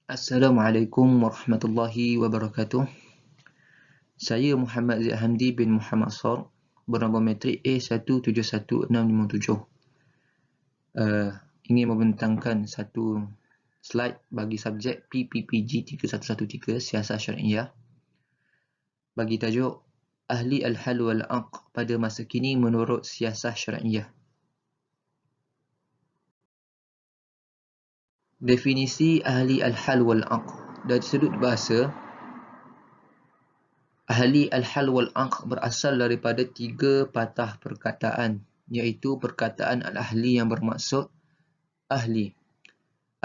Assalamualaikum warahmatullahi wabarakatuh. Saya Muhammad Zaid Hamdi bin Muhammad Sor, bernombor metrik A171657. Ingin membentangkan satu slide bagi subjek PPPG 3113 Siasat Syariah. Bagi tajuk Ahli Al-Hal wal-Aqd pada masa kini menurut Siasat Syariah. Definisi Ahli Al-Hal wal-Aqd dari sudut bahasa, Ahli Al-Hal wal-Aqd berasal daripada tiga patah perkataan, iaitu perkataan Al-Ahli yang bermaksud ahli,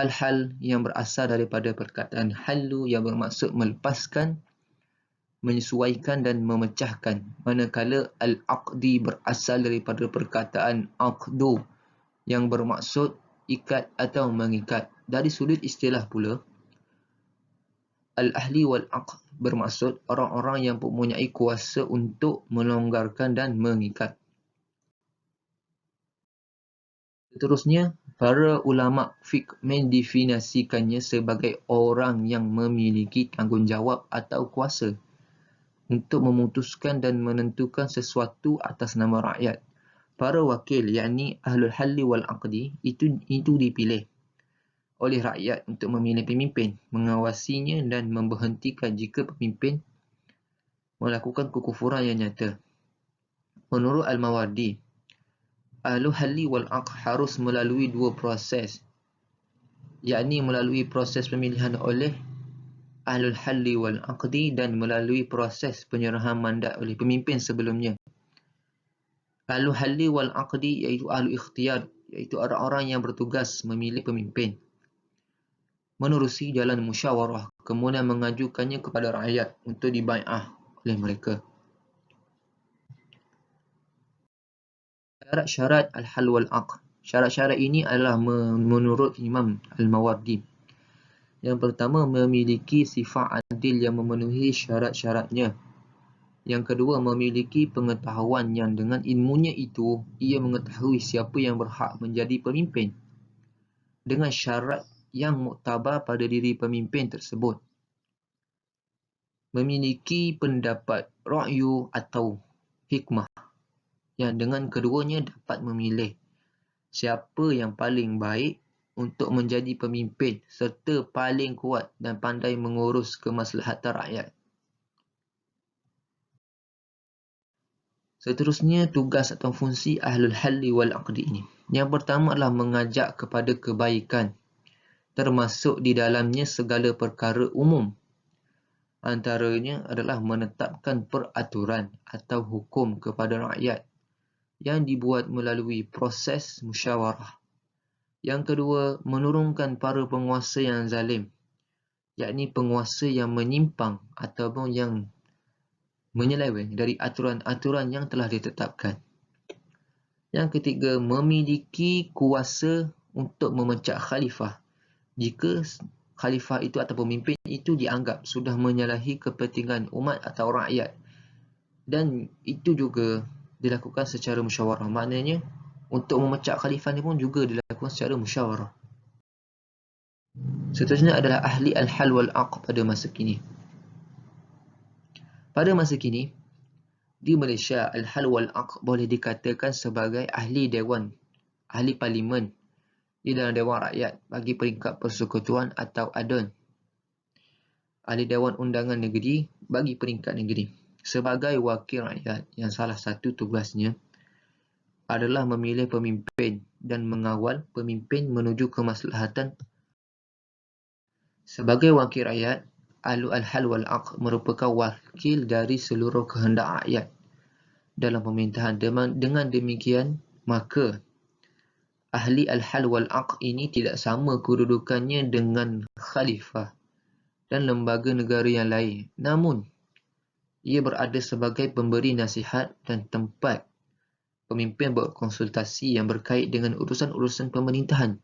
Al-Hal yang berasal daripada perkataan Hallu yang bermaksud melepaskan, menyesuaikan dan memecahkan, manakala Al-Aqdi berasal daripada perkataan Aqdu yang bermaksud ikat atau mengikat. Dari sudut istilah pula, Al-Ahli wal-Aqd bermaksud orang-orang yang mempunyai kuasa untuk melonggarkan dan mengikat. Seterusnya, para ulama fiqh mendefinisikannya sebagai orang yang memiliki tanggungjawab atau kuasa untuk memutuskan dan menentukan sesuatu atas nama rakyat. Para wakil, yakni Ahlul Halli wal-Aqdi, itu dipilih oleh rakyat untuk memilih pemimpin, mengawasinya dan memberhentikan jika pemimpin melakukan kekufuran yang nyata. Menurut Al-Mawardi, Ahlul Halli wal-Aqd harus melalui dua proses, yakni melalui proses pemilihan oleh Ahlul Halli wal-Aqdi dan melalui proses penyerahan mandat oleh pemimpin sebelumnya. Ahlul Halli wal-Aqdi iaitu Ahlul Ikhtiyar, iaitu orang-orang yang bertugas memilih pemimpin, menerusi jalan musyawarah, kemudian mengajukannya kepada rakyat untuk dibai'ah oleh mereka. Syarat-syarat Al-Hal wal-Aqd. Syarat-syarat ini adalah menurut Imam Al-Mawardi. Yang pertama, memiliki sifat adil yang memenuhi syarat-syaratnya. Yang kedua, memiliki pengetahuan yang dengan ilmunya itu, ia mengetahui siapa yang berhak menjadi pemimpin dengan syarat yang muktabar pada diri pemimpin tersebut. Memiliki pendapat ra'yu atau hikmah yang dengan keduanya dapat memilih siapa yang paling baik untuk menjadi pemimpin serta paling kuat dan pandai mengurus kemaslahatan rakyat. Seterusnya, tugas atau fungsi Ahlul Halli wal-Aqdi ini. Yang pertama adalah mengajak kepada kebaikan, termasuk di dalamnya segala perkara umum. Antaranya adalah menetapkan peraturan atau hukum kepada rakyat yang dibuat melalui proses musyawarah. Yang kedua, menurunkan para penguasa yang zalim, yakni penguasa yang menyimpang ataupun yang menyeleweng dari aturan-aturan yang telah ditetapkan. Yang ketiga, memiliki kuasa untuk memecat khalifah jika khalifah itu atau pemimpin itu dianggap sudah menyalahi kepentingan umat atau rakyat, dan itu juga dilakukan secara musyawarah. Maknanya untuk memecat khalifah ni pun juga dilakukan secara musyawarah. Seterusnya adalah Ahli Al-Hal wal-Aqd pada masa kini. Pada masa kini di Malaysia, Al-Hal wal-Aqd boleh dikatakan sebagai ahli dewan, ahli parlimen di dalam Dewan Rakyat bagi peringkat persekutuan atau ADN, ahli Dewan Undangan Negeri bagi peringkat negeri. Sebagai wakil rakyat, yang salah satu tugasnya adalah memilih pemimpin dan mengawal pemimpin menuju kemaslahatan. Sebagai wakil rakyat, Ahlul Al-Hal wal-Aqd merupakan wakil dari seluruh kehendak rakyat dalam pemerintahan. Dengan demikian, maka Ahli Al-Hal wal-Aqd ini tidak sama kedudukannya dengan khalifah dan lembaga negara yang lain. Namun, ia berada sebagai pemberi nasihat dan tempat pemimpin berkonsultasi yang berkait dengan urusan-urusan pemerintahan,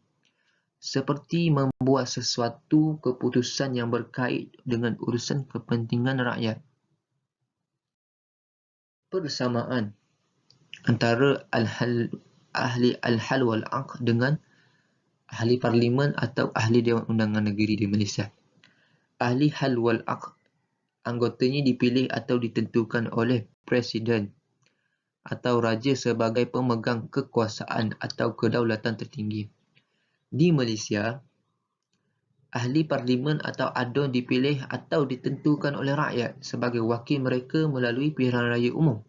seperti membuat sesuatu keputusan yang berkait dengan urusan kepentingan rakyat. Persamaan antara Ahli Al-Hal wal-Aqd dengan ahli parlimen atau ahli Dewan Undangan Negeri di Malaysia. Ahli hal wal aqd. Anggotanya dipilih atau ditentukan oleh Presiden atau Raja sebagai pemegang kekuasaan atau kedaulatan tertinggi. Di Malaysia, ahli parlimen atau ADUN dipilih atau ditentukan oleh rakyat sebagai wakil mereka melalui pilihan raya umum.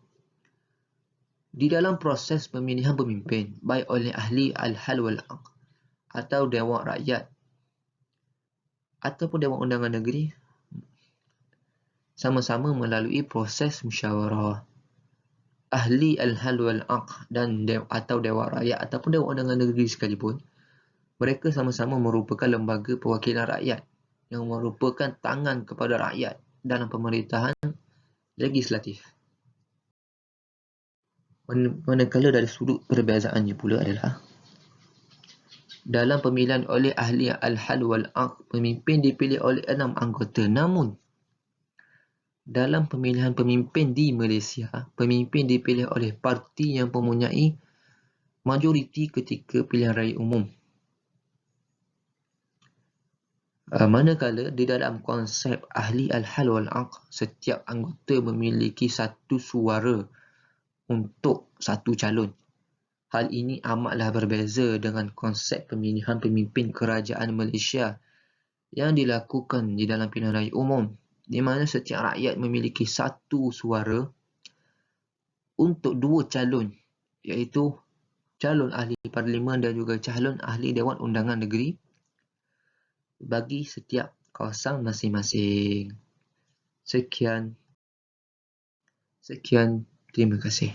Di dalam proses pemilihan pemimpin, baik oleh ahli al-hal wal aqd atau Dewan Rakyat ataupun Dewan Undangan Negeri, sama-sama melalui proses musyawarah. Ahli al-hal wal aqd dan atau Dewan Rakyat ataupun Dewan Undangan Negeri sekalipun, mereka sama-sama merupakan lembaga perwakilan rakyat yang merupakan tangan kepada rakyat dalam pemerintahan legislatif. Manakala dari sudut perbezaannya pula adalah dalam pemilihan oleh ahli al-hal wal aqd, pemimpin dipilih oleh 6 anggota. Namun, dalam pemilihan pemimpin di Malaysia, pemimpin dipilih oleh parti yang mempunyai majoriti ketika pilihan raya umum. Manakala di dalam konsep ahli al-hal wal aqd, setiap anggota memiliki satu suara untuk satu calon. Hal ini amatlah berbeza dengan konsep pemilihan pemimpin kerajaan Malaysia yang dilakukan di dalam pilihan raya umum, di mana setiap rakyat memiliki satu suara untuk 2 calon, iaitu calon ahli parlimen dan juga calon ahli Dewan Undangan Negeri bagi setiap kawasan masing-masing. Sekian, terima kasih.